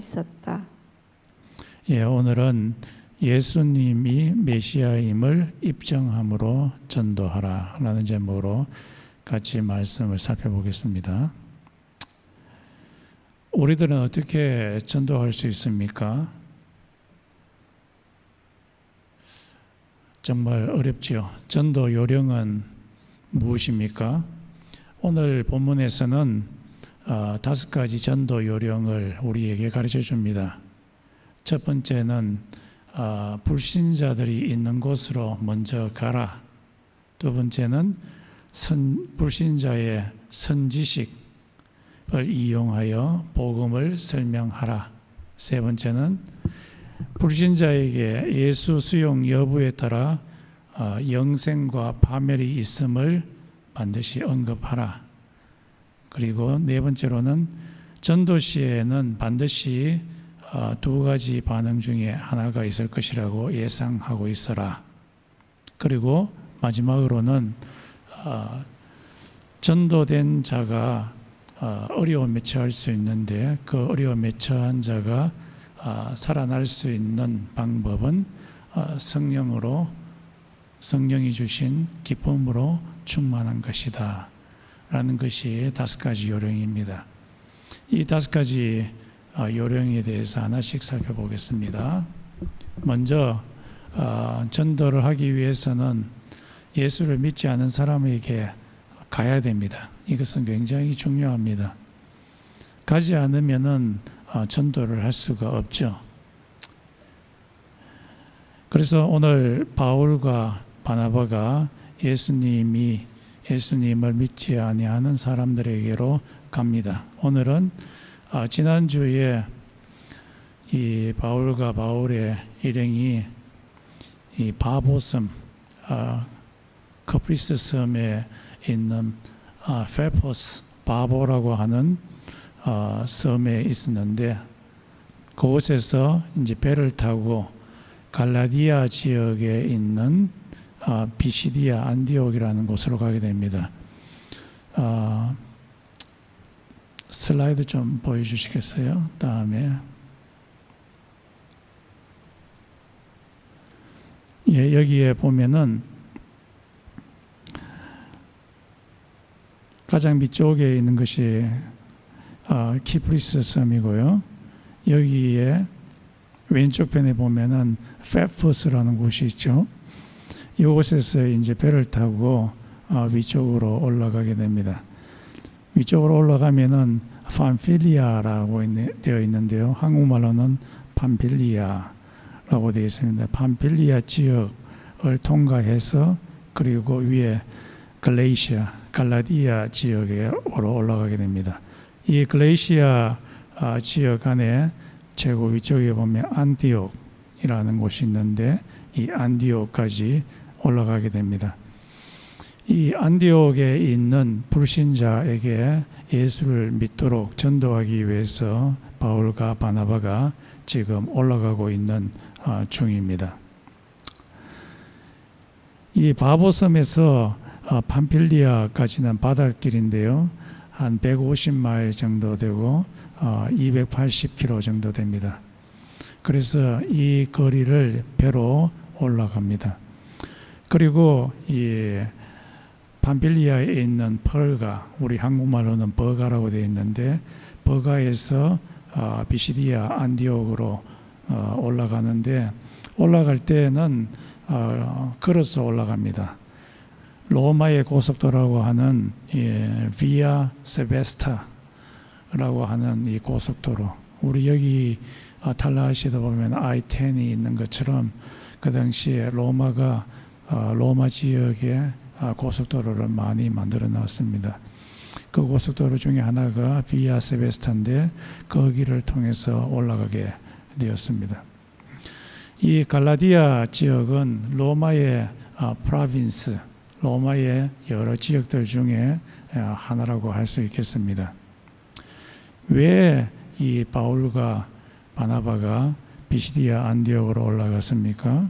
있었다. 예, 오늘은 예수님이 메시아임을 입증함으로 전도하라 라는 제목으로 같이 말씀을 살펴보겠습니다. 우리들은 어떻게 전도할 수 있습니까? 정말 어렵지요. 전도 요령은 무엇입니까? 오늘 본문에서는 5가지 전도 요령을 우리에게 가르쳐 줍니다. 첫 번째는 불신자들이 있는 곳으로 먼저 가라. 두 번째는 불신자의 선지식을 이용하여 복음을 설명하라. 세 번째는 불신자에게 예수 수용 여부에 따라 영생과 파멸이 있음을 반드시 언급하라. 그리고 네 번째로는 전도 시에는 반드시 2가지 반응 중에 하나가 있을 것이라고 예상하고 있어라. 그리고 마지막으로는 전도된 자가 어려움에 처할 수 있는데 그 어려움에 처한 자가 살아날 수 있는 방법은 성령이 주신 기쁨으로 충만한 것이다 라는 것이 5가지 요령입니다. 이 5가지 요령에 대해서 하나씩 살펴보겠습니다. 먼저 전도를 하기 위해서는 예수를 믿지 않은 사람에게 가야 됩니다. 이것은 굉장히 중요합니다. 가지 않으면은 전도를 할 수가 없죠. 그래서 오늘 바울과 바나바가 예수님을 믿지 아니하는 사람들에게로 갑니다. 오늘은 지난주에 이 바울과 바울의 일행이 이 바보섬 커프리스 섬에 있는 페포스 바보라고 하는 섬에 있었는데 그곳에서 이제 배를 타고 갈라디아 지역에 있는 비시디아 안디옥이라는 곳으로 가게 됩니다. 슬라이드 좀 보여주시겠어요? 다음에 여기에 보면은 가장 밑쪽에 있는 것이 키프리스 섬이고요. 여기에 왼쪽 편에 보면은 페포스라는 곳이 있죠. 이곳에서 이제 배를 타고 위쪽으로 올라가게 됩니다. 위쪽으로 올라가면은 팜필리아라고 되어 있는데요. 한국말로는 팜필리아라고 되어 있습니다. 팜필리아 지역을 통과해서 그리고 위에 갈라디아 지역으로 올라가게 됩니다. 이 글레이시아 지역 안에 최고 위쪽에 보면 안디옥이라는 곳이 있는데 이 안디옥까지 올라가게 됩니다. 이 안디옥에 있는 불신자에게 예수를 믿도록 전도하기 위해서 바울과 바나바가 지금 올라가고 있는 중입니다. 이 바보섬에서 팜필리아까지는 바닷길인데요. 한 150마일 정도 되고 280km 정도 됩니다. 그래서 이 거리를 배로 올라갑니다. 그리고 이 팜필리아에 있는 펄가, 우리 한국말로는 버가라고 되어 있는데 버가에서 비시디아 안디옥으로 올라가는데 올라갈 때는 걸어서 올라갑니다. 로마의 고속도로라고 하는 비아 세베스타라고 하는 이 고속도로, 우리 여기 탈라시도 보면 I-10이 있는 것처럼 그 당시에 로마가 로마 지역에 고속도로를 많이 만들어 놨습니다. 그 고속도로 중에 하나가 비아 세베스타인데 거기를 통해서 올라가게 되었습니다. 이 갈라디아 지역은 로마의 프로빈스, 로마의 여러 지역들 중에 하나라고 할 수 있겠습니다. 왜 이 바울과 바나바가 비시디아 안디옥으로 올라갔습니까?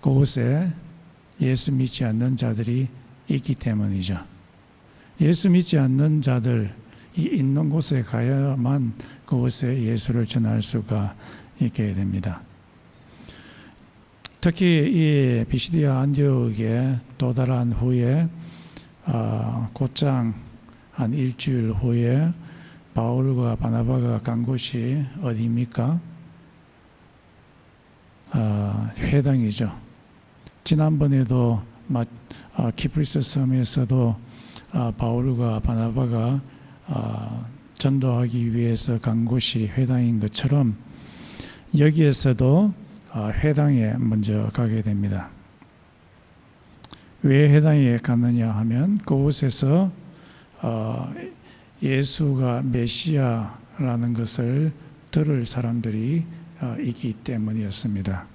그곳에 예수 믿지 않는 자들이 있기 때문이죠. 예수 믿지 않는 자들, 있는 곳에 가야만 그곳에 예수를 전할 수가 있게 됩니다. 특히 이 비시디아 안디옥에 도달한 후에 곧장 한 일주일 후에 바울과 바나바가 간 곳이 어디입니까? 회당이죠. 지난번에도 키프리스 섬에서도 바울과 바나바가 전도하기 위해서 간 곳이 회당인 것처럼 여기에서도 회당에 먼저 가게 됩니다. 왜 회당에 갔느냐 하면 그곳에서 예수가 메시아라는 것을 들을 사람들이 있기 때문이었습니다.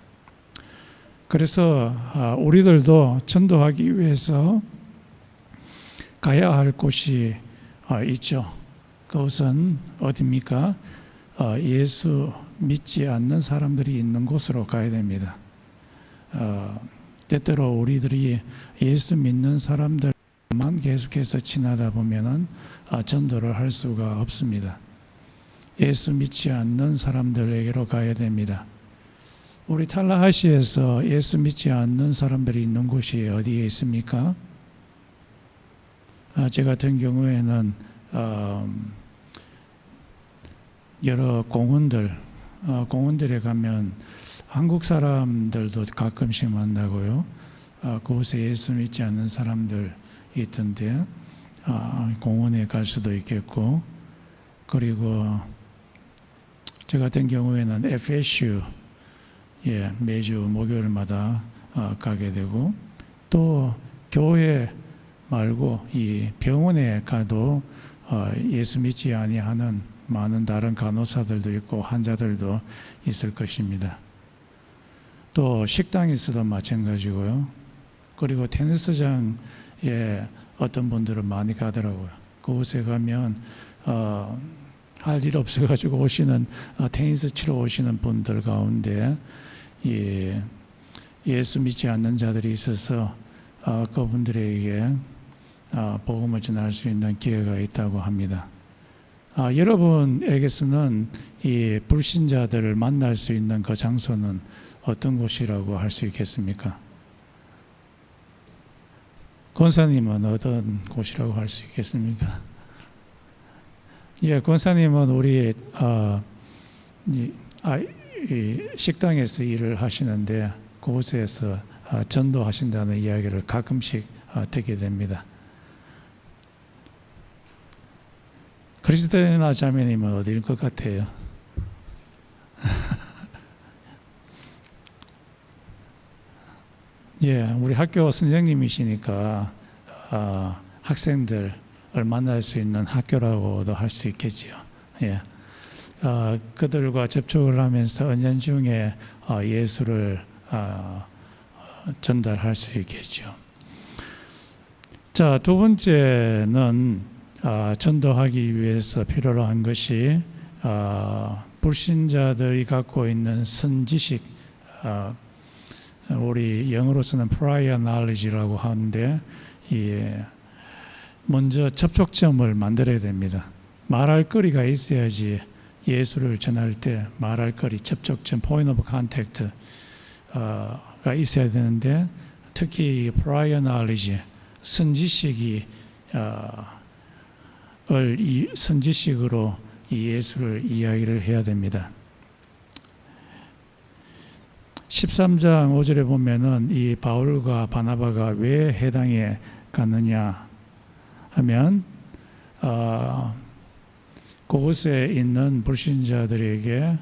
그래서 우리들도 전도하기 위해서 가야 할 곳이 있죠. 그것은 어디입니까? 예수 믿지 않는 사람들이 있는 곳으로 가야 됩니다. 때때로 우리들이 예수 믿는 사람들만 계속해서 지나다 보면은 전도를 할 수가 없습니다. 예수 믿지 않는 사람들에게로 가야 됩니다. 우리 탈라하시에서 예수 믿지 않는 사람들이 있는 곳이 어디에 있습니까? 제 같은 경우에는 여러 공원들에 가면 한국 사람들도 가끔씩 만나고요. 그곳에 예수 믿지 않는 사람들 있던데 공원에 갈 수도 있겠고, 그리고 저 같은 경우에는 FSU 매주 목요일마다 가게 되고, 또 교회 말고 이 병원에 가도 예수 믿지 아니하는 많은 다른 간호사들도 있고 환자들도 있을 것입니다. 또 식당에서도 마찬가지고요. 그리고 테니스장에 어떤 분들은 많이 가더라고요. 그곳에 가면 할 일 없어가지고 오시는 테니스 치러 오시는 분들 가운데 예수 믿지 않는 자들이 있어서 그분들에게 복음을 전할 수 있는 기회가 있다고 합니다. 여러분에게서는 이 불신자들을 만날 수 있는 그 장소는 어떤 곳이라고 할 수 있겠습니까? 권사님은 어떤 곳이라고 할 수 있겠습니까? 권사님은 우리 식당에서 일을 하시는데 그곳에서 전도하신다는 이야기를 가끔씩 듣게 됩니다. 크리스티나 자매님은 어디일 것 같아요? 우리 학교 선생님이시니까 학생들을 만날 수 있는 학교라고도 할 수 있겠지요. 그들과 접촉을 하면서 은연중에 예수를 전달할 수 있겠죠. 자, 두 번째는 전도하기 위해서 필요로 한 것이 불신자들이 갖고 있는 선지식, 우리 영어로서는 prior knowledge라고 하는데 먼저 접촉점을 만들어야 됩니다. 말할 거리가 있어야지 예수를 전할 때 말할 거리, 접촉점, point of contact가 있어야 되는데, 특히 prior knowledge, 선지식으로 예수를 이야기를 해야 됩니다. 13장 5절에 보면은 이 바울과 바나바가 왜 회당에 갔느냐 하면 그곳에 있는 불신자들에게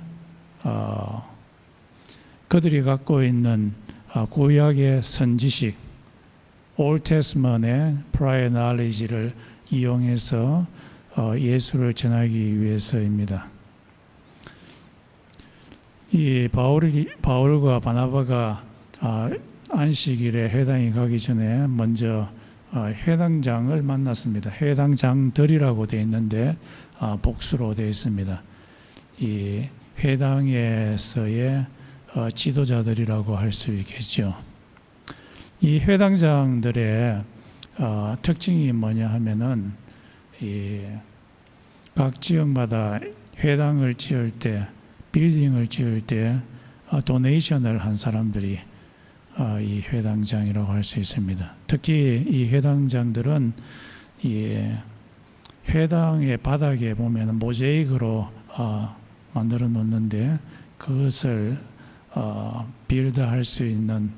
그들이 갖고 있는 구약의 선지식, Old Testament의 prior knowledge를 이용해서 예수를 전하기 위해서입니다. 이 바울과 바나바가 안식일에 회당에 가기 전에 먼저 회당장을 만났습니다. 회당장들이라고 되어 있는데 복수로 되어 있습니다. 이 회당에서의 지도자들이라고 할 수 있겠죠. 이 회당장들의 특징이 뭐냐 하면은 각 지역마다 회당을 지을 때, 빌딩을 지을 때 도네이션을 한 사람들이 이 회당장이라고 할 수 있습니다. 특히 이 회당장들은 이 회당의 바닥에 보면 모자이크로 만들어 놓는데 그것을 빌드할 수 있는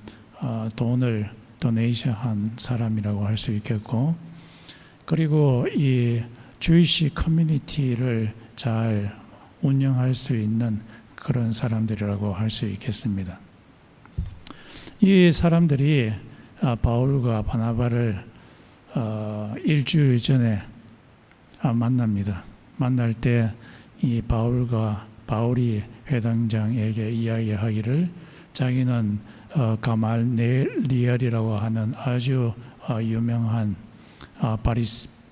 돈을 도네이션한 사람이라고 할 수 있겠고, 그리고 이 주이시 커뮤니티를 잘 운영할 수 있는 그런 사람들이라고 할 수 있겠습니다. 이 사람들이 바울과 바나바를 일주일 전에 만납니다. 만날 때 이 바울이 회당장에게 이야기하기를 자기는 가말리엘이라고 하는 아주 유명한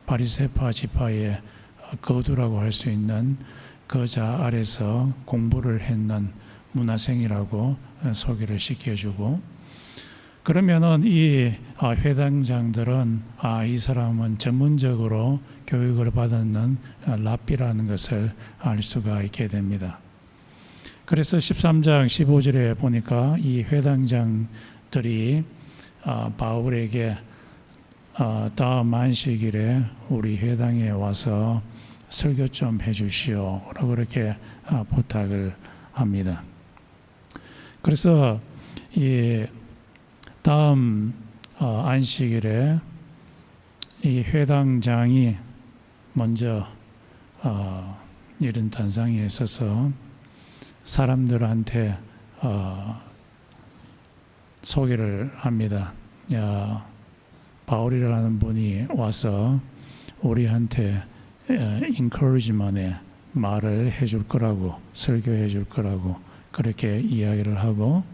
바리새파 지파의 거두라고 할 수 있는 그자 아래서 공부를 했는 문화생이라고 소개를 시켜주고, 그러면은 이 회당장들은 이 사람은 전문적으로 교육을 받았는 랍비라는 것을 알 수가 있게 됩니다. 그래서 13장 15절에 보니까 이 회당장들이 바울에게 다음 안식일에 우리 회당에 와서 설교 좀 해주시오 라고 그렇게 부탁을 합니다. 그래서 이 다음 안식일에 이 회당장이 먼저 이런 단상에 서서 사람들한테 소개를 합니다. 바울이라는 분이 와서 우리한테 encouragement의 말을 해줄 거라고, 설교해 줄 거라고 그렇게 이야기를 하고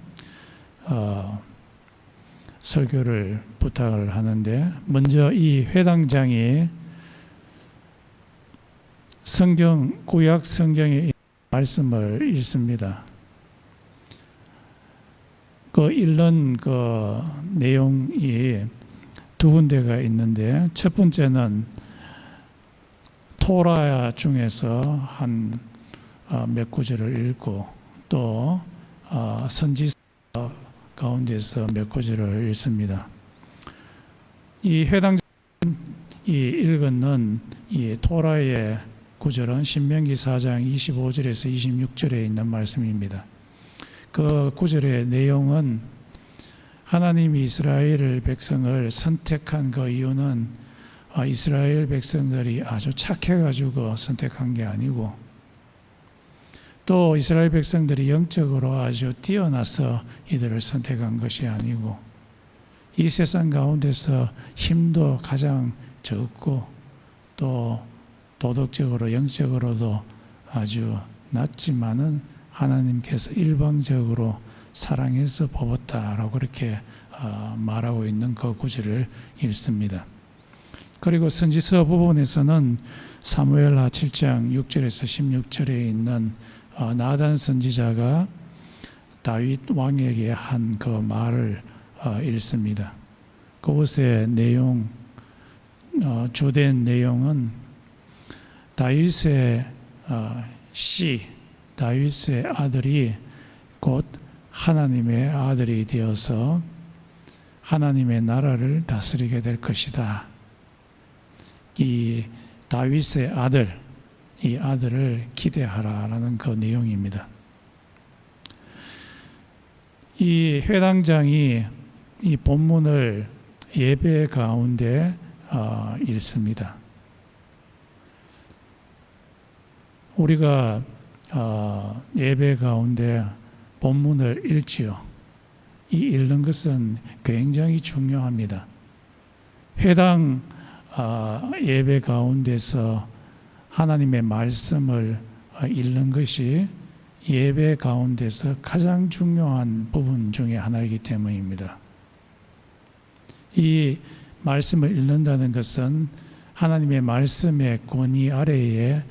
설교를 부탁을 하는데, 먼저 이 회당장이 구약 성경의 말씀을 읽습니다. 그 읽는 그 내용이 두 군데가 있는데, 첫 번째는 토라 중에서 한 몇 구절을 읽고, 또 선지서 가운데서 몇 구절을 읽습니다. 이 회당장이 읽은 이 토라의 구절은 신명기 4장 25절에서 26절에 있는 말씀입니다. 그 구절의 내용은 하나님이 이스라엘 백성을 선택한 그 이유는 이스라엘 백성들이 아주 착해가지고 선택한 게 아니고, 또 이스라엘 백성들이 영적으로 아주 뛰어나서 이들을 선택한 것이 아니고, 이 세상 가운데서 힘도 가장 적고 또 도덕적으로 영적으로도 아주 낮지만은 하나님께서 일방적으로 사랑해서 뽑았다라고 그렇게 말하고 있는 그 구절을 읽습니다. 그리고 선지서 부분에서는 사무엘하 7장 6절에서 16절에 있는 나단 선지자가 다윗 왕에게 한 그 말을 읽습니다. 그곳의 내용, 주된 내용은 다윗의 다윗의 아들이 곧 하나님의 아들이 되어서 하나님의 나라를 다스리게 될 것이다. 이 다윗의 아들, 이 아들을 기대하라라는 그 내용입니다. 이 회당장이 이 본문을 예배 가운데 읽습니다. 우리가 예배 가운데 본문을 읽지요. 이 읽는 것은 굉장히 중요합니다. 회당 예배 가운데서 하나님의 말씀을 읽는 것이 예배 가운데서 가장 중요한 부분 중에 하나이기 때문입니다. 이 말씀을 읽는다는 것은 하나님의 말씀의 권위 아래에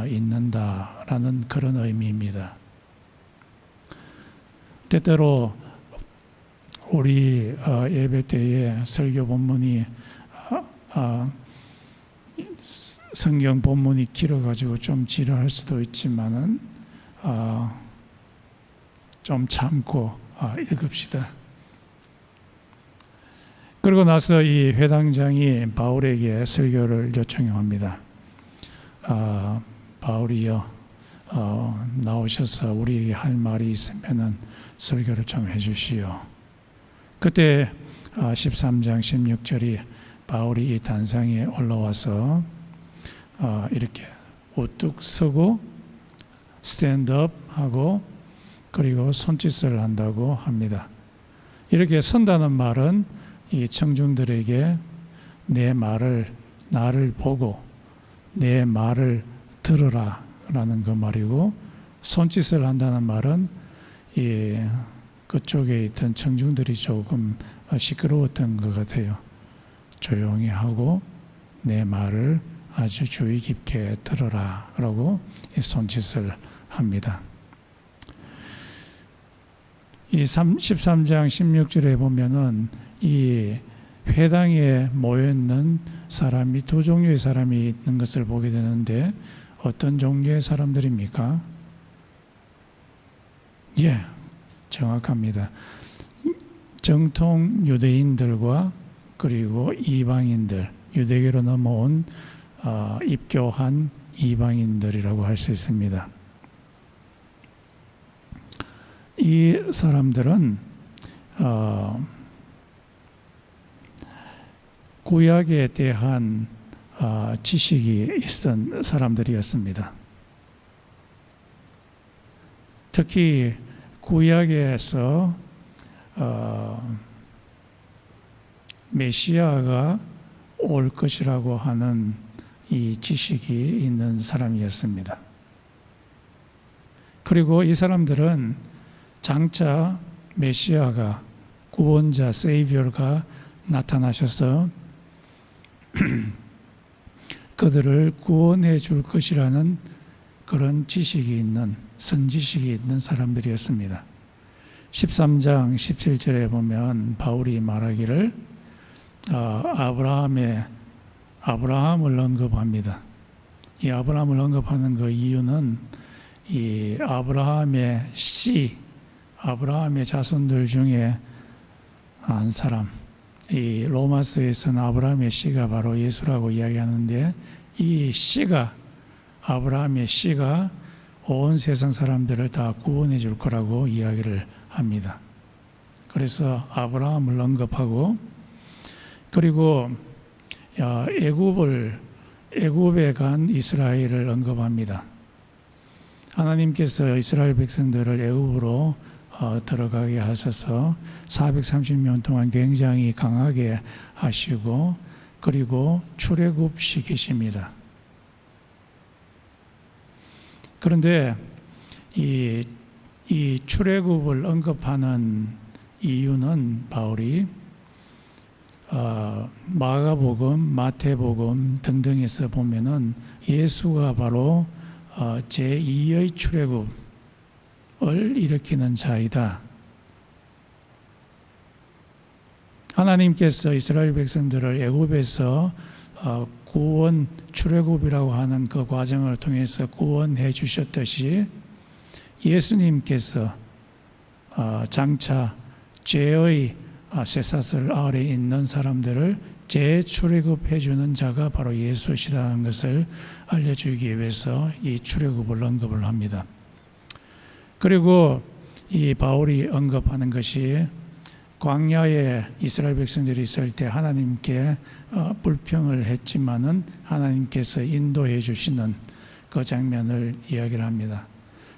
있는다라는 그런 의미입니다. 때때로 우리 예배 때에 설교 본문이 성경 본문이 길어가지고 좀 지루할 수도 있지만은 좀 참고 읽읍시다. 그러고 나서 이 회당장이 바울에게 설교를 요청합니다. 바울이여, 나오셔서 우리에게 할 말이 있으면은 설교를 좀 해주시오. 그때 13장 16절이 바울이 이 단상에 올라와서 이렇게 우뚝 서고 스탠드업 하고 그리고 손짓을 한다고 합니다. 이렇게 선다는 말은 이 청중들에게 나를 보고 내 말을 들으라 라는 그 말이고, 손짓을 한다는 말은 그쪽에 있던 청중들이 조금 시끄러웠던 것 같아요. 조용히 하고 내 말을 아주 주의 깊게 들어라 라고 손짓을 합니다. 이 13장 16절에 보면은 이 회당에 모여있는 사람이 두 종류의 사람이 있는 것을 보게 되는데, 어떤 종류의 사람들입니까? 예, 정확합니다. 정통 유대인들과 그리고 이방인들, 유대교로 넘어온 입교한 이방인들이라고 할 수 있습니다. 이 사람들은 구약에 대한 지식이 있었던 사람들이었습니다. 특히 구약에서 메시아가 올 것이라고 하는 이 지식이 있는 사람이었습니다. 그리고 이 사람들은 장차 메시아가, 구원자, 세이비어가 나타나셔서 그들을 구원해 줄 것이라는 그런 지식이 있는, 선지식이 있는 사람들이었습니다. 13장 17절에 보면 바울이 말하기를 아브라함을 언급합니다. 이 아브라함을 언급하는 그 이유는 이 아브라함의 자손들 중에 한 사람, 이 로마서에서는 아브라함의 씨가 바로 예수라고 이야기하는데, 이 아브라함의 씨가 온 세상 사람들을 다 구원해 줄 거라고 이야기를 합니다. 그래서 아브라함을 언급하고, 그리고 애굽에 간 이스라엘을 언급합니다. 하나님께서 이스라엘 백성들을 애굽으로 들어가게 하셔서 430년 동안 굉장히 강하게 하시고, 그리고 출애굽시키십니다. 그런데 이 출애굽을 언급하는 이유는 바울이 마가복음, 마태복음 등등에서 보면은 예수가 바로 제2의 출애굽을 일으키는 자이다. 하나님께서 이스라엘 백성들을 애굽에서 구원, 출애굽이라고 하는 그 과정을 통해서 구원해 주셨듯이, 예수님께서 장차 죄의 쇠사슬 아래 있는 사람들을 재출애굽해 주는 자가 바로 예수시라는 것을 알려주기 위해서 이 출애굽을 언급을 합니다. 그리고 이 바울이 언급하는 것이 광야에 이스라엘 백성들이 있을 때 하나님께 불평을 했지만은 하나님께서 인도해 주시는 그 장면을 이야기를 합니다.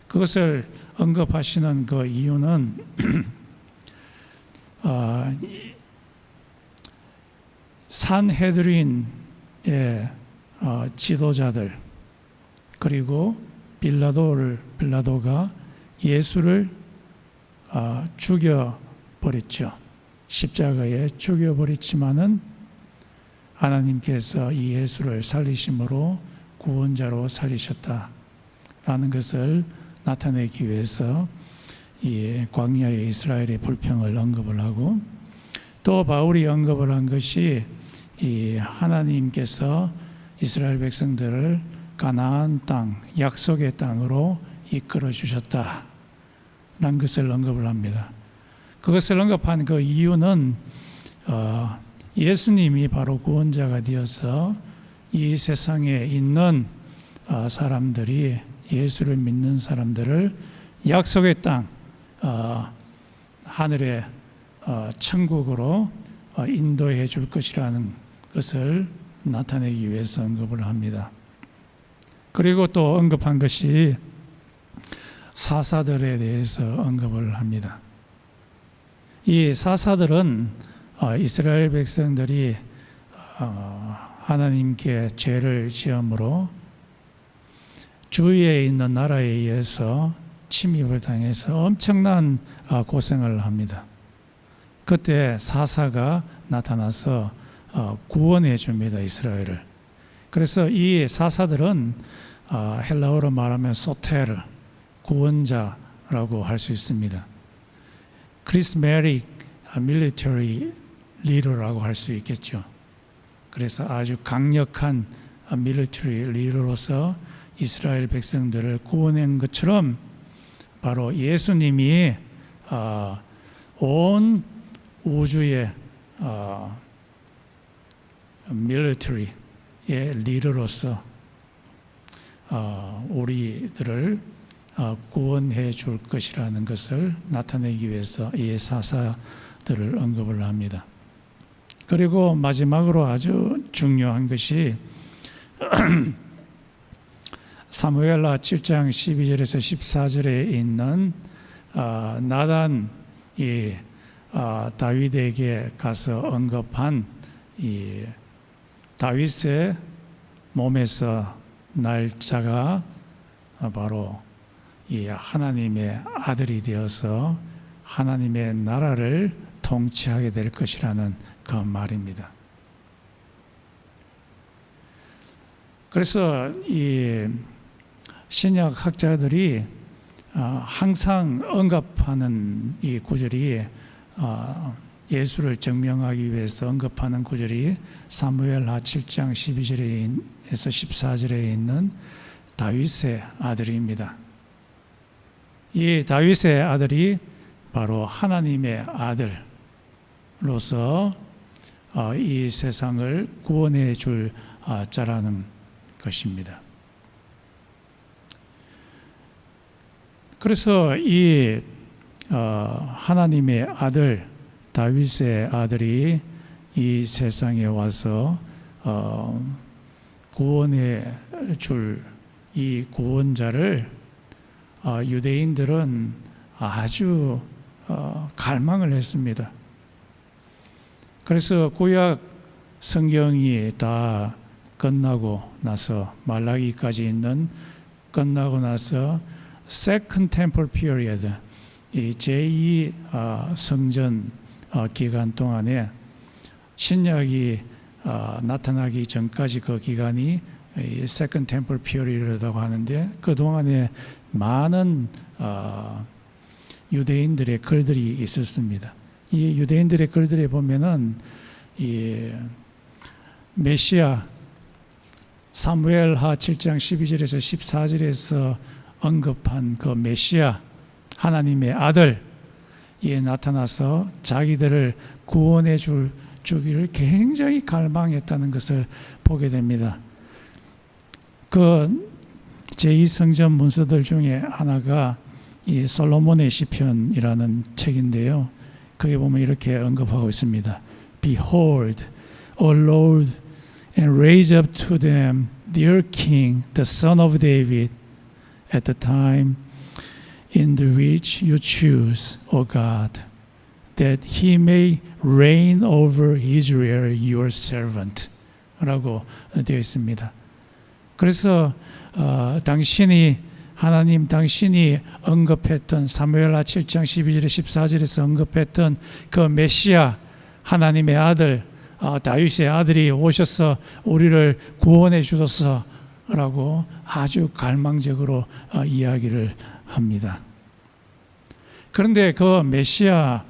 그것을 언급하시는 그 이유는 산헤드린의 지도자들, 그리고 빌라도가 예수를 죽여버렸죠. 십자가에 죽여버렸지만은 하나님께서 이 예수를 살리심으로 구원자로 살리셨다라는 것을 나타내기 위해서 이 광야의 이스라엘의 불평을 언급을 하고, 또 바울이 언급을 한 것이 이 하나님께서 이스라엘 백성들을 가나안 땅, 약속의 땅으로 이끌어 주셨다라는 것을 언급을 합니다. 그것을 언급한 그 이유는 예수님이 바로 구원자가 되어서 이 세상에 있는 사람들이, 예수를 믿는 사람들을 약속의 땅, 하늘의 천국으로 인도해 줄 것이라는 것을 나타내기 위해서 언급을 합니다. 그리고 또 언급한 것이 사사들에 대해서 언급을 합니다. 이 사사들은 이스라엘 백성들이 하나님께 죄를 지음으로 주위에 있는 나라에 의해서 침입을 당해서 엄청난 고생을 합니다. 그때 사사가 나타나서 구원해 줍니다, 이스라엘을. 그래서 이 사사들은 헬라어로 말하면 소테르, 구원자라고 할 수 있습니다. 크리스메릭 밀리터리 리더라고 할 수 있겠죠. 그래서 아주 강력한 밀리터리 리더로서 이스라엘 백성들을 구원한 것처럼 바로 예수님이 온 우주의 밀리터리의 리더로서 우리들을 구원해 줄 것이라는 것을 나타내기 위해서 이 사사들을 언급을 합니다. 그리고 마지막으로 아주 중요한 것이 사무엘하 7장 12절에서 14절에 있는 나단이 다윗에게 가서 언급한 이 다윗의 몸에서 날 자가 바로 이 하나님의 아들이 되어서 하나님의 나라를 통치하게 될 것이라는 그 말입니다. 그래서 이 신약 학자들이 항상 언급하는 이 구절이 예수를 증명하기 위해서 언급하는 구절이 사무엘하 7장 12절에서 14절에 있는 다윗의 아들입니다. 이 다윗의 아들이 바로 하나님의 아들로서 이 세상을 구원해 줄 자라는 것입니다. 그래서 이 하나님의 아들, 다윗의 아들이 이 세상에 와서 구원해 줄 이 구원자를 유대인들은 아주 갈망을 했습니다. 그래서 구약 성경이 다 끝나고 나서 말라기까지 있는 끝나고 나서 Second Temple Period, 이 제2 성전 기간 동안에 신약이 나타나기 전까지 그 기간이 Second Temple Period이라고 하는데 그 동안에 많은 유대인들의 글들이 있었습니다. 이 유대인들의 글들에 보면은 이 메시아 사무엘하 7장 12절에서 14절에서 언급한 그 메시아 하나님의 아들이 나타나서 자기들을 구원해 주기를 굉장히 갈망했다는 것을 보게 됩니다. 그 제2성전 문서들 중에 하나가 이 솔로몬의 시편이라는 책인데요. 거기 보면 이렇게 언급하고 있습니다. Behold, O Lord, and raise up to them their king, the son of David, at the time in the which you choose, O God, that he may reign over Israel, your servant. 라고 되어 있습니다. 그래서 당신이 언급했던 사무엘하 7장 12절에 14절에서 언급했던 그 메시아 하나님의 아들 다윗의 아들이 오셔서 우리를 구원해 주소서라고 아주 갈망적으로 이야기를 합니다. 그런데 그 메시아가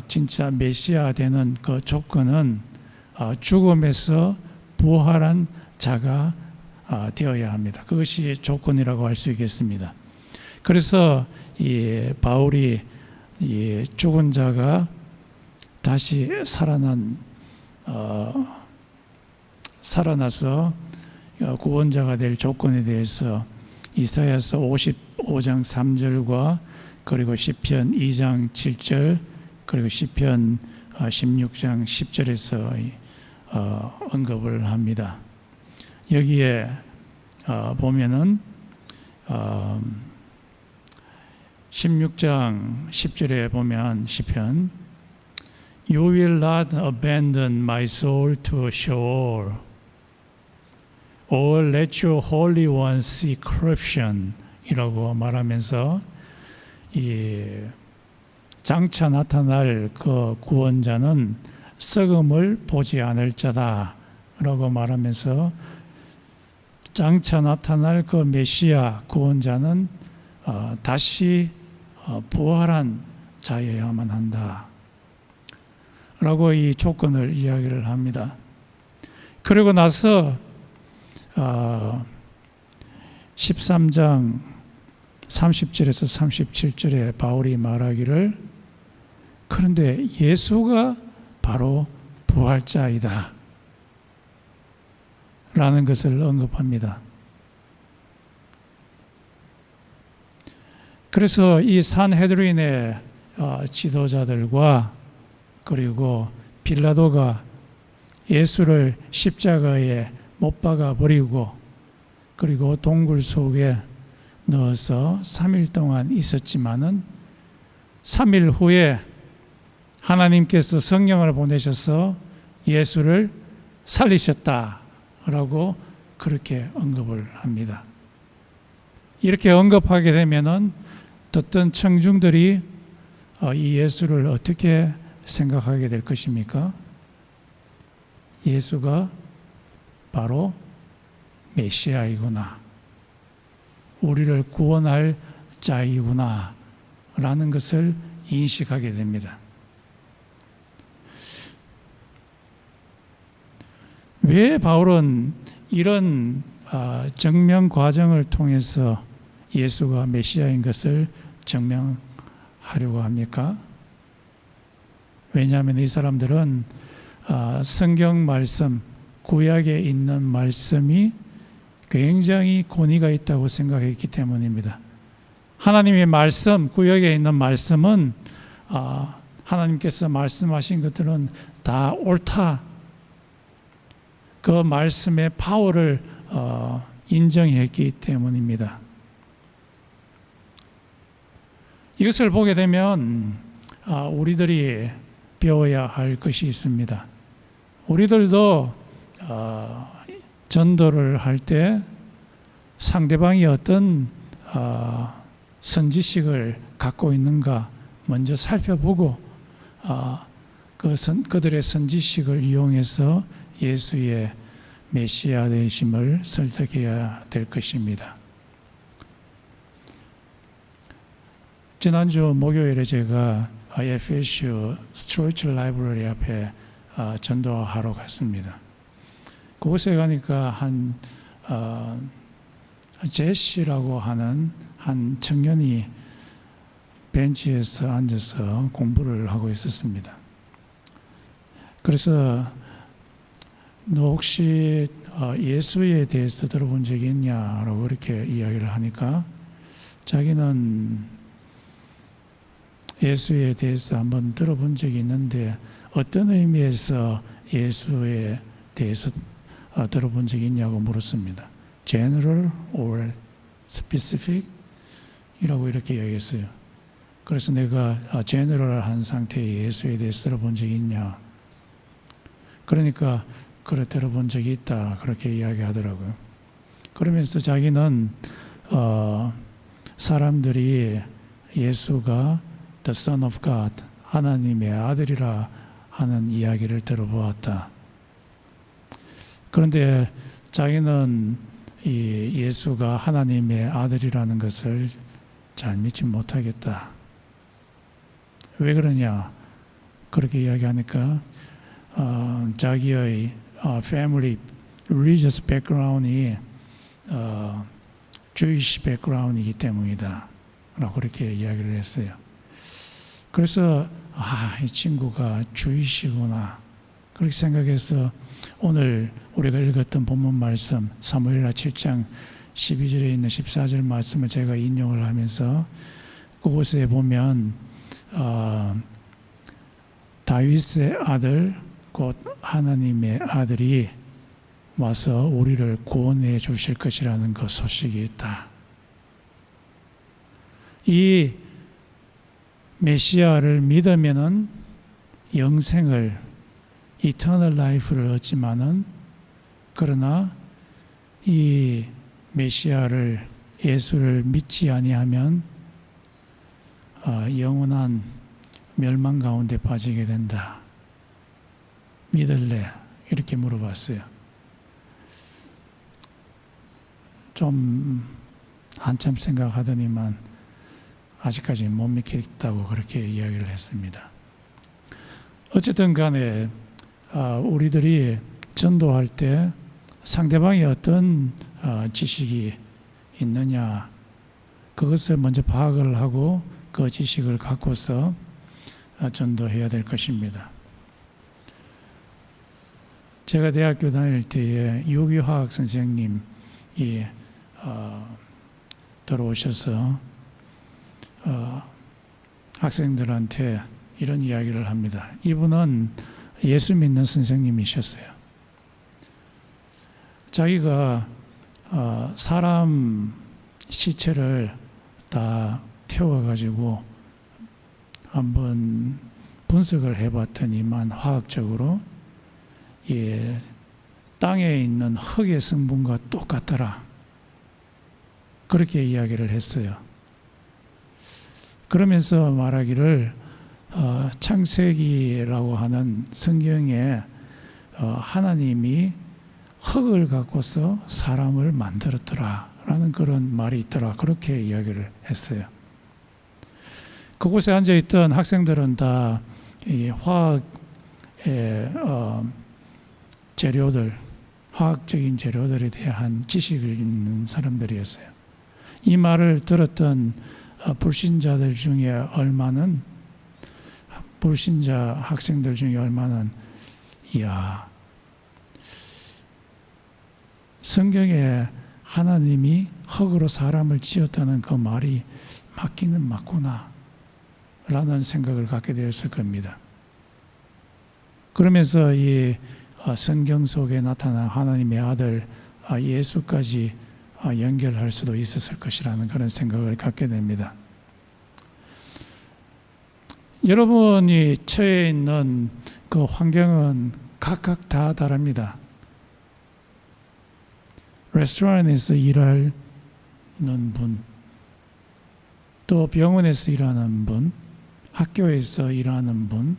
진짜 메시아 되는 그 조건은 죽음에서 부활한 자가 되어야 합니다. 그것이 조건이라고 할 수 있겠습니다. 그래서 이 바울이 이 죽은 자가 다시 살아나서 구원자가 될 조건에 대해서 이사야서 55장 3절과 그리고 시편 2장 7절 그리고 시편 16장 10절에서 언급을 합니다. 여기에 보면은 16장 10절에 보면 시편 You will not abandon my soul to Sheol or let your Holy One see corruption 이라고 말하면서 이 장차 나타날 그 구원자는 썩음을 보지 않을 자다 라고 말하면서 장차 나타날 그 메시아 구원자는 다시 부활한 자여야만 한다 라고 이 조건을 이야기를 합니다. 그리고 나서 13장 30절에서 37절에 바울이 말하기를 그런데 예수가 바로 부활자이다 라는 것을 언급합니다. 그래서 이 산헤드린의 지도자들과 그리고 빌라도가 예수를 십자가에 못 박아 버리고 그리고 동굴 속에 넣어서 3일 동안 있었지만은 3일 후에 하나님께서 성령을 보내셔서 예수를 살리셨다라고 그렇게 언급을 합니다. 이렇게 언급하게 되면은 듣던 청중들이 이 예수를 어떻게 생각하게 될 것입니까? 예수가 바로 메시아이구나, 우리를 구원할 자이구나 라는 것을 인식하게 됩니다. 왜 바울은 이런 증명 과정을 통해서 예수가 메시아인 것을 증명하려고 합니까? 왜냐하면 이 사람들은 성경 말씀, 구약에 있는 말씀이 굉장히 권위가 있다고 생각했기 때문입니다. 하나님의 말씀, 구약에 있는 말씀은 하나님께서 말씀하신 것들은 다 옳다. 그 말씀의 파워를 인정했기 때문입니다. 이것을 보게 되면 우리들이 배워야 할 것이 있습니다. 우리들도 전도를 할 때 상대방이 어떤 선지식을 갖고 있는가 먼저 살펴보고 그들의 선지식을 이용해서 예수의 메시아 되심을 설득해야 될 것입니다. 지난주 목요일에 제가 FSU 스트로이처 라이브러리 앞에 전도하러 갔습니다. 그곳에 가니까 한 제시라고 하는 한 청년이 벤치에서 앉아서 공부를 하고 있었습니다. 그래서 너 혹시 예수에 대해서 들어본 적이 있냐라고 그렇게 이야기를 하니까 자기는 예수에 대해서 한번 들어본 적이 있는데 어떤 의미에서 예수에 대해서 들어본 적이 있냐고 물었습니다. General or specific? 이라고 이렇게 얘기했어요. 그래서 내가 제너럴한 상태의 예수에 대해서 들어본 적이 있냐? 그러니까 그래 들어본 적이 있다 그렇게 이야기하더라고요. 그러면서 자기는 사람들이 예수가 The Son of God, 하나님의 아들이라 하는 이야기를 들어보았다. 그런데 자기는 이 예수가 하나님의 아들이라는 것을 잘 믿지 못하겠다. 왜 그러냐? 그렇게 이야기하니까 자기의 패밀리 religious background이 Jewish background이기 때문이다 라고 그렇게 이야기를 했어요. 그래서 이 친구가 주이시구나 그렇게 생각해서 오늘 우리가 읽었던 본문 말씀 사무엘하 7장 12절에 있는 14절 말씀을 제가 인용을 하면서 그곳에 보면 다윗의 아들 곧 하나님의 아들이 와서 우리를 구원해 주실 것이라는 그 소식이 있다. 이 메시아를 믿으면은 영생을 이터널 라이프를 얻지만은 그러나 이 메시아를 예수를 믿지 아니하면 영원한 멸망 가운데 빠지게 된다. 믿을래? 이렇게 물어봤어요. 좀 한참 생각하더니만 아직까지 못 믿겠다고 그렇게 이야기를 했습니다. 어쨌든 간에 우리들이 전도할 때 상대방이 어떤 지식이 있느냐 그것을 먼저 파악을 하고 그 지식을 갖고서 전도해야 될 것입니다. 제가 대학교 다닐 때에 유기화학 선생님이 들어오셔서 학생들한테 이런 이야기를 합니다. 이분은 예수 믿는 선생님이셨어요. 자기가 사람 시체를 다 태워가지고 한번 분석을 해봤더니만 화학적으로 땅에 있는 흙의 성분과 똑같더라. 그렇게 이야기를 했어요. 그러면서 말하기를 창세기라고 하는 성경에 하나님이 흙을 갖고서 사람을 만들었더라 라는 그런 말이 있더라. 그렇게 이야기를 했어요. 그곳에 앉아있던 학생들은 다 이 화학의 재료들, 화학적인 재료들에 대한 지식을 있는 사람들이었어요. 이 말을 들었던 불신자들 중에 얼마는 불신자 학생들 중에 얼마는 이야 성경에 하나님이 흙으로 사람을 지었다는 그 말이 맞기는 맞구나 라는 생각을 갖게 되었을 겁니다. 그러면서 이 성경 속에 나타난 하나님의 아들 예수까지 연결할 수도 있었을 것이라는 그런 생각을 갖게 됩니다. 여러분이 처해 있는 그 환경은 각각 다 다릅니다. 레스토랑에서 일하는 분, 또 병원에서 일하는 분, 학교에서 일하는 분,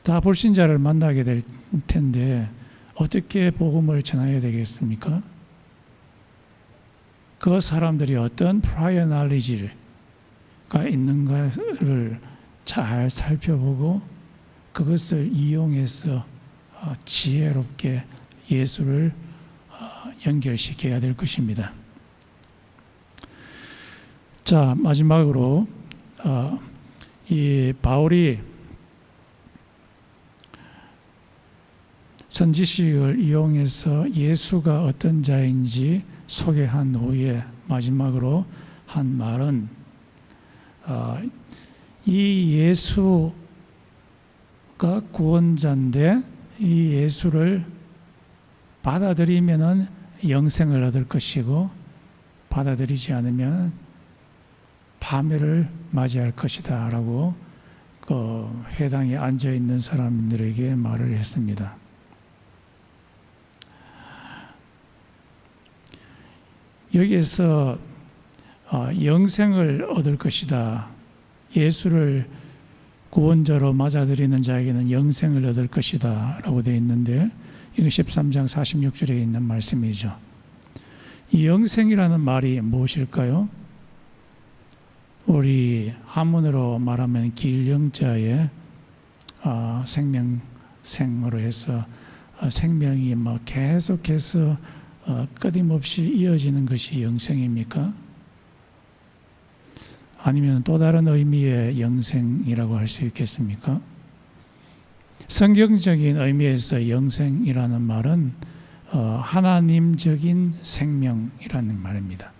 다 불신자를 만나게 될 텐데 어떻게 복음을 전해야 되겠습니까? 그 사람들이 어떤 prior knowledge가 있는가를 잘 살펴보고 그것을 이용해서 지혜롭게 예수를 연결시켜야 될 것입니다. 자, 마지막으로 이 바울이 선지식을 이용해서 예수가 어떤 자인지 소개한 후에 마지막으로 한 말은 이 예수가 구원자인데 이 예수를 받아들이면은 영생을 얻을 것이고 받아들이지 않으면 파멸을 맞이할 것이다 라고 그 회당에 앉아있는 사람들에게 말을 했습니다. 여기에서 영생을 얻을 것이다. 예수를 구원자로 맞아들이는 자에게는 영생을 얻을 것이다 라고 되어 있는데 이거 13장 46절에 있는 말씀이죠. 이 영생이라는 말이 무엇일까요? 우리 한문으로 말하면 길영자의 생명생으로 해서 생명이 뭐 계속해서 끊임없이 이어지는 것이 영생입니까? 아니면 또 다른 의미의 영생이라고 할 수 있겠습니까? 성경적인 의미에서 영생이라는 말은 하나님적인 생명이라는 말입니다.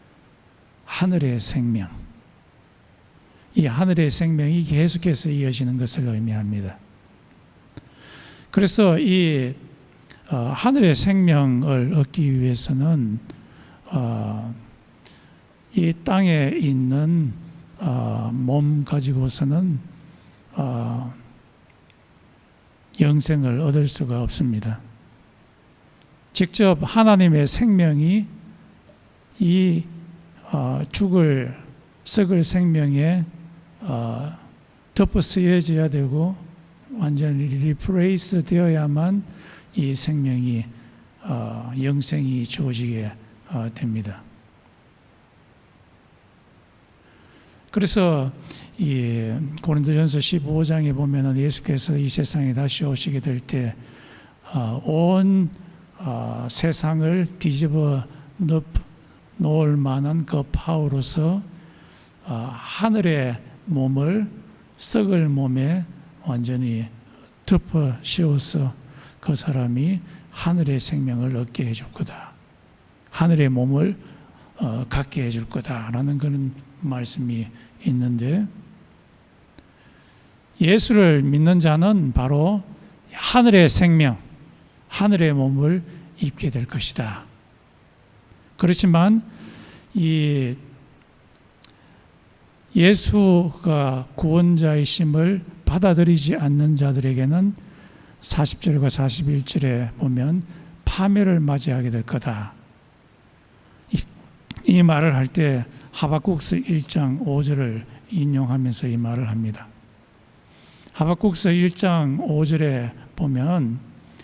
하늘의 생명. 이 하늘의 생명이 계속해서 이어지는 것을 의미합니다. 그래서 이 하늘의 생명을 얻기 위해서는 이 땅에 있는 몸 가지고서는 영생을 얻을 수가 없습니다. 직접 하나님의 생명이 이 썩을 생명에 덮어 쓰여져야 되고 완전히 리프레이스 되어야만 이 생명이 영생이 주어지게 됩니다. 그래서 이 고린도전서 15장에 보면은 예수께서 이 세상에 다시 오시게 될 때 온 세상을 뒤집어 놓을 만한 그 파워로서 하늘의 몸을 썩을 몸에 완전히 덮어 씌워서 그 사람이 하늘의 생명을 얻게 해줄 거다. 하늘의 몸을 갖게 해줄 거다라는 그런 말씀이 있는데, 예수를 믿는 자는 바로 하늘의 생명, 하늘의 몸을 입게 될 것이다. 그렇지만 이 예수가 구원자이심을 받아들이지 않는 자들에게는 40절과 41절에 보면 파멸을 맞이하게 될 거다. 이 말을 할 때 하박국서 1장 5절을 인용하면서 이 말을 합니다. 하박국서 1장 5절에 보면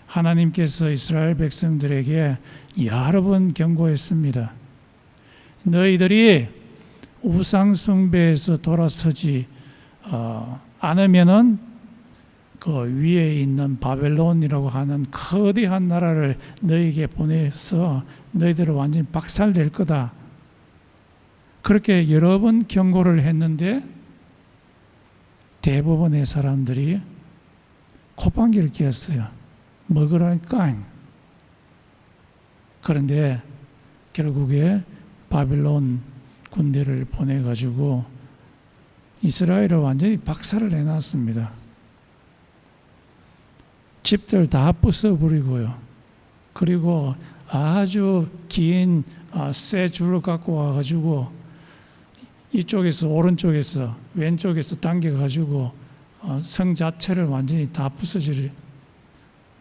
하나님께서 이스라엘 백성들에게 여러 번 경고했습니다. 너희들이 우상 숭배에서 돌아서지 않으면은 그 위에 있는 바벨론이라고 하는 거대한 나라를 너희에게 보내서 너희들을 완전히 박살낼 거다. 그렇게 여러 번 경고를 했는데 대부분의 사람들이 콧방귀를 뀌었어요. 먹으라니까. 그런데 결국에 바벨론 군대를 보내가지고 이스라엘을 완전히 박살을 내놨습니다. 집들 다 부숴버리고요. 그리고 아주 긴 쇠 줄을 갖고 와가지고 이쪽에서 오른쪽에서 왼쪽에서 당겨가지고 성 자체를 완전히 다 부숴질.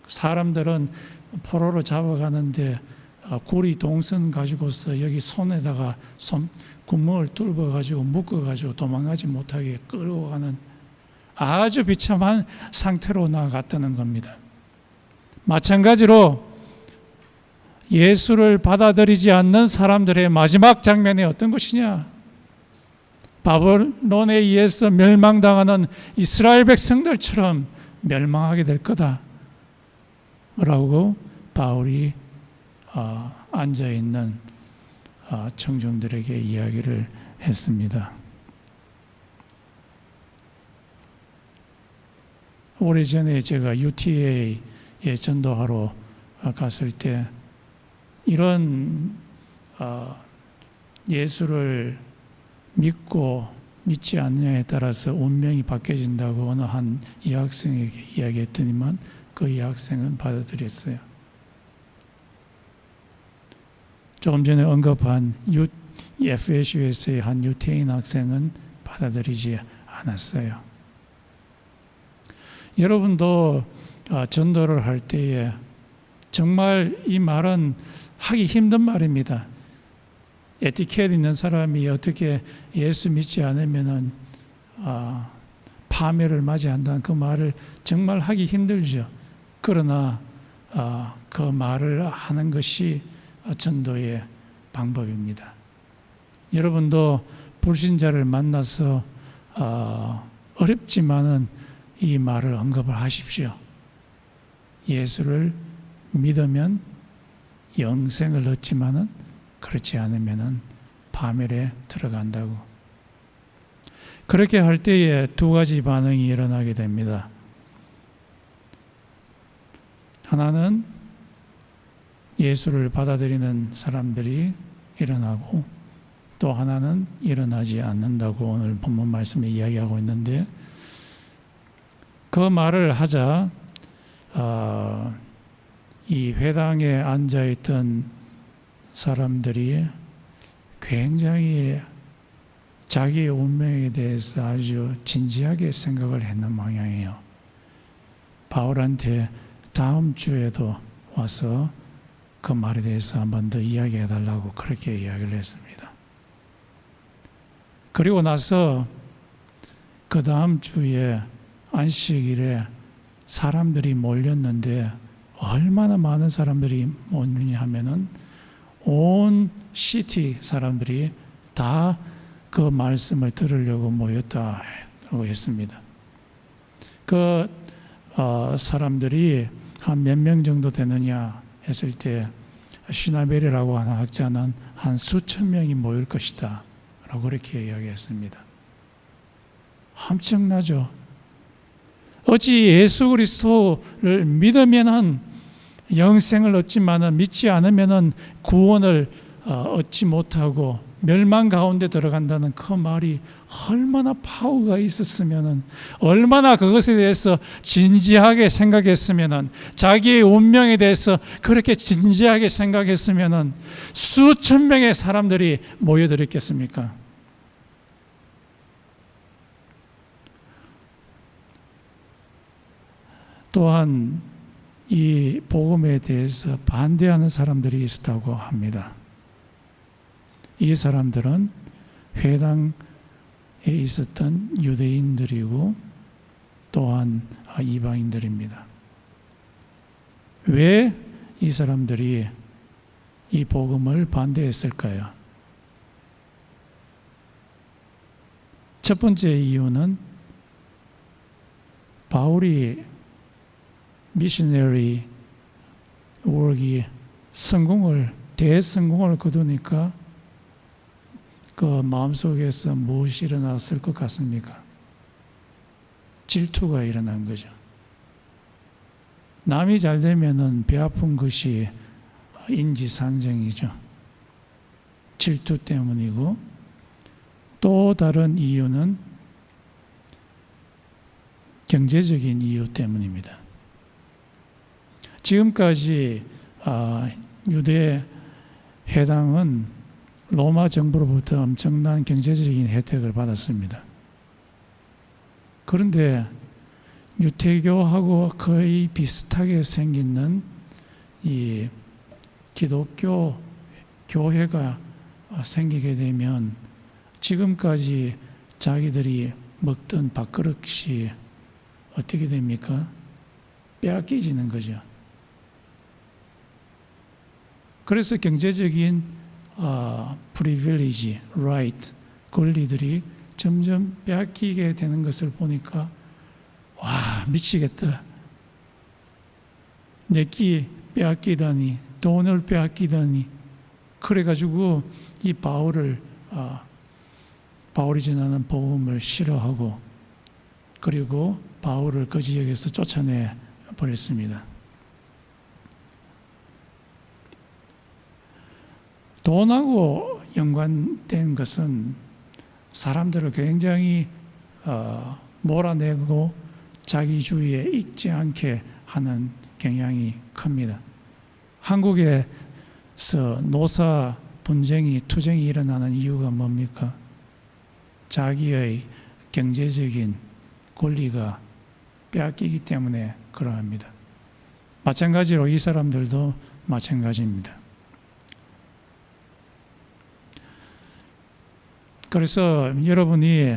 사람들은 포로로 잡아가는데 고리 동선 가지고서 여기 손에다가 구멍을 뚫어가지고 묶어가지고 도망가지 못하게 끌고 가는 아주 비참한 상태로 나아갔다는 겁니다. 마찬가지로 예수를 받아들이지 않는 사람들의 마지막 장면이 어떤 것이냐? 바벨론에 의해서 멸망당하는 이스라엘 백성들처럼 멸망하게 될 거다 라고 바울이 앉아있는 청중들에게 이야기를 했습니다. 오래전에 제가 UTA에 전도하러 갔을 때 이런 예수를 믿고 믿지 않느냐에 따라서 운명이 바뀌어진다고 어느 한 여학생에게 이야기했더니만 그 여학생은 받아들였어요. 조금 전에 언급한 FSU에서의 한 유태인 학생은 받아들이지 않았어요. 여러분도 전도를 할 때에 정말 이 말은 하기 힘든 말입니다. 에티켓 있는 사람이 어떻게 예수 믿지 않으면은 파멸을 맞이한다는 그 말을 정말 하기 힘들죠. 그러나 그 말을 하는 것이 전도의 방법입니다. 여러분도 불신자를 만나서 어렵지만은 이 말을 언급을 하십시오. 예수를 믿으면 영생을 얻지만은 그렇지 않으면은 파멸에 들어간다고. 그렇게 할 때에 두 가지 반응이 일어나게 됩니다. 하나는 예수를 받아들이는 사람들이 일어나고, 또 하나는 일어나지 않는다고 오늘 본문 말씀에 이야기하고 있는데, 그 말을 하자 이 회당에 앉아있던 사람들이 굉장히 자기의 운명에 대해서 아주 진지하게 생각을 했는 모양이에요. 바울한테 다음 주에도 와서 그 말에 대해서 한 번 더 이야기해 달라고 그렇게 이야기를 했습니다. 그리고 나서 그 다음 주에 안식일에 사람들이 몰렸는데 얼마나 많은 사람들이 모였냐 하면은 온 시티 사람들이 다 그 말씀을 들으려고 모였다고 했습니다. 그 사람들이 한 몇 명 정도 되느냐 했을 때 시나벨이라고 하는 학자는 한 수천 명이 모일 것이다 라고 그렇게 이야기했습니다. 엄청나죠. 어찌 예수 그리스도를 믿으면은 영생을 얻지만은 믿지 않으면은 구원을 얻지 못하고 멸망 가운데 들어간다는 그 말이 얼마나 파워가 있었으면은, 얼마나 그것에 대해서 진지하게 생각했으면은, 자기의 운명에 대해서 그렇게 진지하게 생각했으면은 수천 명의 사람들이 모여들었겠습니까? 또한 이 복음에 대해서 반대하는 사람들이 있었다고 합니다. 이 사람들은 회당에 있었던 유대인들이고 또한 이방인들입니다. 왜 이 사람들이 이 복음을 반대했을까요? 첫 번째 이유는 바울이 미셔너리 워크이 대성공을 거두니까 그 마음속에서 무엇이 일어났을 것 같습니까? 질투가 일어난 거죠. 남이 잘 되면은 배 아픈 것이 인지상정이죠. 질투 때문이고, 또 다른 이유는 경제적인 이유 때문입니다. 지금까지 유대 회당은 로마 정부로부터 엄청난 경제적인 혜택을 받았습니다. 그런데 유태교하고 거의 비슷하게 생기는 이 기독교 교회가 생기게 되면 지금까지 자기들이 먹던 밥그릇이 어떻게 됩니까? 빼앗기지는 거죠. 그래서 경제적인 privilege, right, 권리들이 점점 빼앗기게 되는 것을 보니까 와, 미치겠다. 내끼 빼앗기다니, 돈을 빼앗기다니. 그래가지고 이 바울이 전하는 복음을 싫어하고, 그리고 바울을 그 지역에서 쫓아내 버렸습니다. 돈하고 연관된 것은 사람들을 굉장히 몰아내고 자기 주위에 있지 않게 하는 경향이 큽니다. 한국에서 노사 분쟁이, 투쟁이 일어나는 이유가 뭡니까? 자기의 경제적인 권리가 빼앗기기 때문에 그러합니다. 마찬가지로 이 사람들도 마찬가지입니다. 그래서 여러분이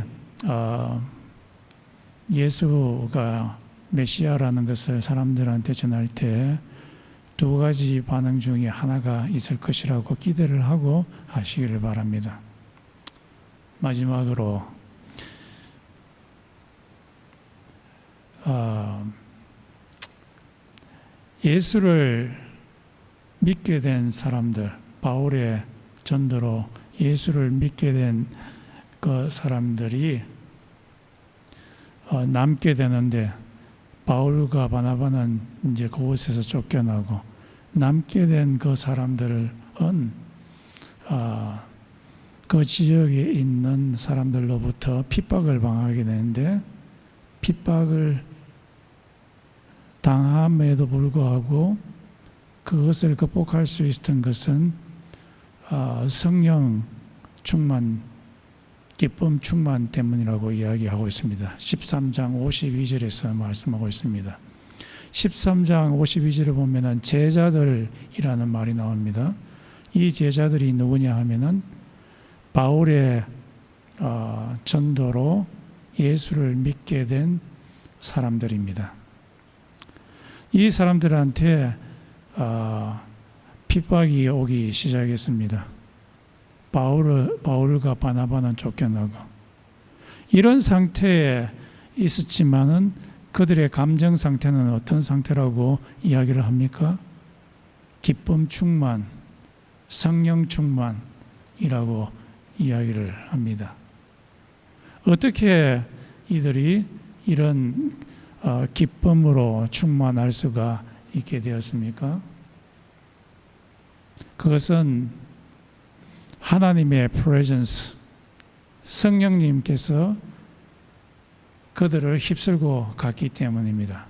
예수가 메시아라는 것을 사람들한테 전할 때 두 가지 반응 중에 하나가 있을 것이라고 기대를 하고 하시기를 바랍니다. 마지막으로 예수를 믿게 된 사람들, 바울의 전도로 예수를 믿게 된 그 사람들이 남게 되는데, 바울과 바나바는 이제 그곳에서 쫓겨나고 남게 된 그 사람들은 그 지역에 있는 사람들로부터 핍박을 당하게 되는데, 핍박을 당함에도 불구하고 그것을 극복할 수 있었던 것은 성령 충만, 기쁨 충만 때문이라고 이야기하고 있습니다. 13장 52절에서 말씀하고 있습니다. 13장 52절을 보면은 제자들이라는 말이 나옵니다. 이 제자들이 누구냐 하면은 바울의 전도로 예수를 믿게 된 사람들입니다. 이 사람들한테 핍박이 오기 시작했습니다. 바울과 바나바는 쫓겨나고, 이런 상태에 있었지만은 그들의 감정 상태는 어떤 상태라고 이야기를 합니까? 기쁨 충만, 성령 충만이라고 이야기를 합니다. 어떻게 이들이 이런 기쁨으로 충만할 수가 있게 되었습니까? 그것은 하나님의 프레젠스, 성령님께서 그들을 휩쓸고 갔기 때문입니다.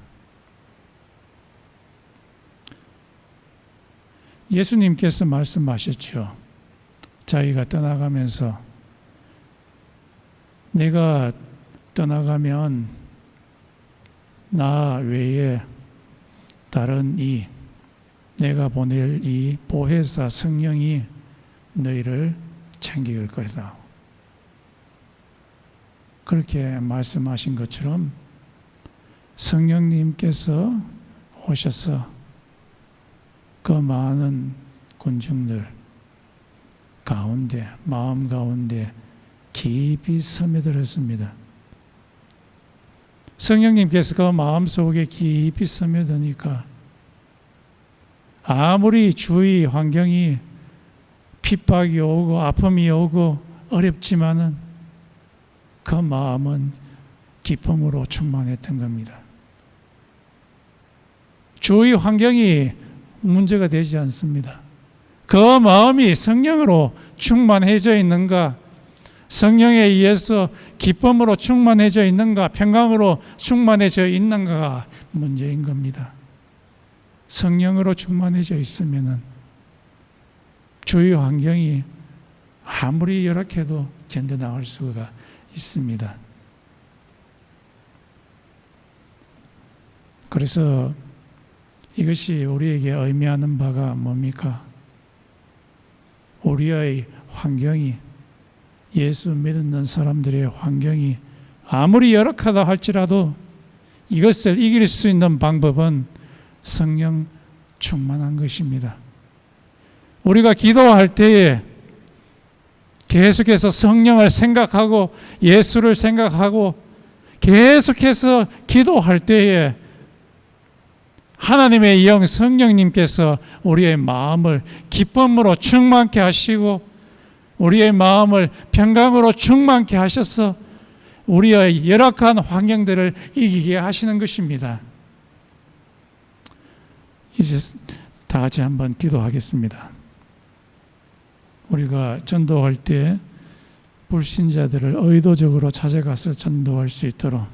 예수님께서 말씀하셨죠. 자기가 떠나가면서, 내가 떠나가면 나 외에 다른 내가 보낼 이 보혜사 성령이 너희를 챙길 거다. 그렇게 말씀하신 것처럼 성령님께서 오셔서 그 많은 군중들 가운데, 마음 가운데 깊이 스며들었습니다. 성령님께서 그 마음속에 깊이 스며드니까 아무리 주위 환경이 핍박이 오고 아픔이 오고 어렵지만은 그 마음은 기쁨으로 충만했던 겁니다. 주위 환경이 문제가 되지 않습니다. 그 마음이 성령으로 충만해져 있는가, 성령에 의해서 기쁨으로 충만해져 있는가, 평강으로 충만해져 있는가가 문제인 겁니다. 성령으로 충만해져 있으면은 주위 환경이 아무리 열악해도 견뎌나갈 수가 있습니다. 그래서 이것이 우리에게 의미하는 바가 뭡니까? 우리의 환경이, 예수 믿는 사람들의 환경이 아무리 열악하다 할지라도 이것을 이길 수 있는 방법은 성령 충만한 것입니다. 우리가 기도할 때에 계속해서 성령을 생각하고 예수를 생각하고 계속해서 기도할 때에 하나님의 영 성령님께서 우리의 마음을 기쁨으로 충만케 하시고 우리의 마음을 평강으로 충만케 하셔서 우리의 열악한 환경들을 이기게 하시는 것입니다. 이제 다 같이 한번 기도하겠습니다. 우리가 전도할 때 불신자들을 의도적으로 찾아가서 전도할 수 있도록,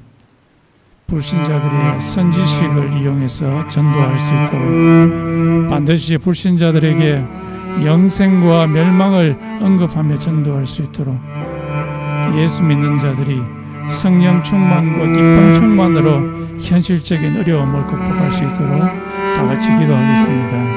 불신자들의 선지식을 이용해서 전도할 수 있도록, 반드시 불신자들에게 영생과 멸망을 언급하며 전도할 수 있도록, 예수 믿는 자들이 성령 충만과 기쁨 충만으로 현실적인 어려움을 극복할 수 있도록 다 같이 기도하겠습니다.